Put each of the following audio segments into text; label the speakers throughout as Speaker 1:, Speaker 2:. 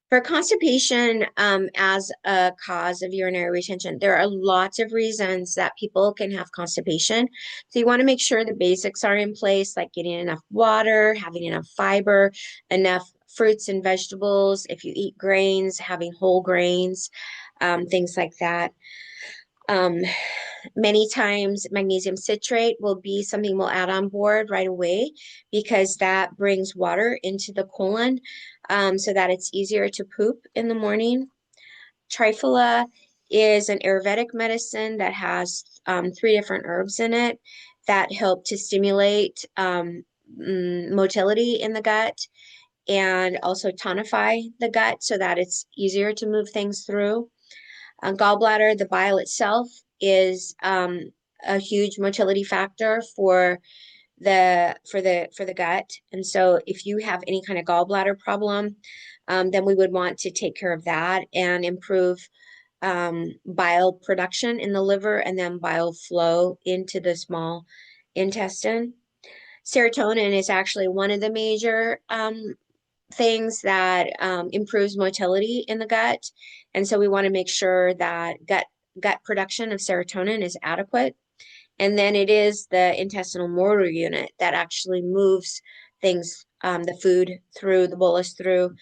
Speaker 1: For constipation, as a cause of urinary retention, there are lots of reasons that people can have constipation. So you want to make sure the basics are in place, like getting enough water, having enough fiber, enough fruits and vegetables. If you eat grains, having whole grains, things like that. Um, Many times magnesium citrate will be something we'll add on board right away because that brings water into the colon, so that it's easier to poop in the morning. Trifala is an Ayurvedic medicine that has three different herbs in it that help to stimulate motility in the gut and also tonify the gut so that it's easier to move things through. Gallbladder, the bile itself is a huge motility factor for the gut. And so if you have any kind of gallbladder problem, then we would want to take care of that and improve bile production in the liver and then bile flow into the small intestine. Serotonin is actually one of the major things that improves motility in the gut. And so we want to make sure that gut production of serotonin is adequate. And then it is the intestinal motor unit that actually moves things, the food through the bolus, through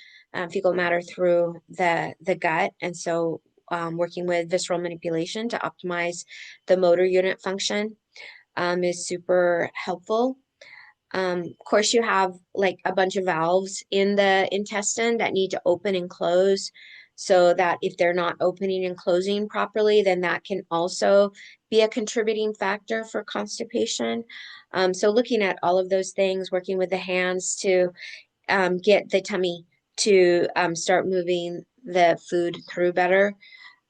Speaker 1: fecal matter through the gut. And so working with visceral manipulation to optimize the motor unit function is super helpful. Of course, you have like a bunch of valves in the intestine that need to open and close so that if they're not opening and closing properly, then that can also be a contributing factor for constipation. So looking at all of those things, working with the hands to get the tummy to start moving the food through better.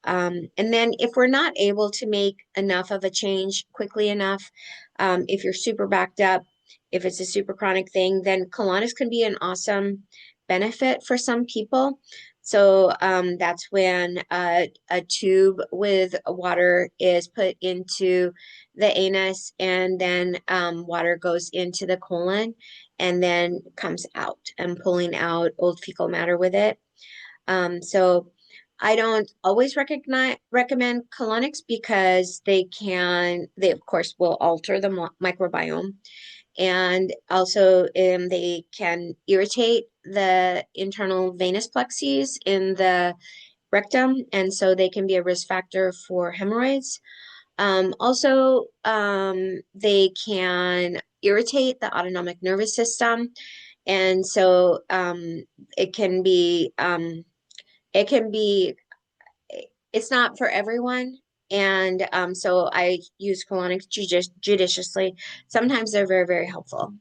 Speaker 1: And then if we're not able to make enough of a change quickly enough, if you're super backed up, if it's a super chronic thing, then colonics can be an awesome benefit for some people. So that's when a tube with water is put into the anus, and then water goes into the colon and then comes out and pulling out old fecal matter with it. So I don't always recommend colonics because they of course will alter the microbiome, and also they can irritate the internal venous plexus in the rectum, and so they can be a risk factor for hemorrhoids. They can irritate the autonomic nervous system, and so it can be, it's not for everyone. And so I use colonics judiciously. Sometimes they're very, very helpful.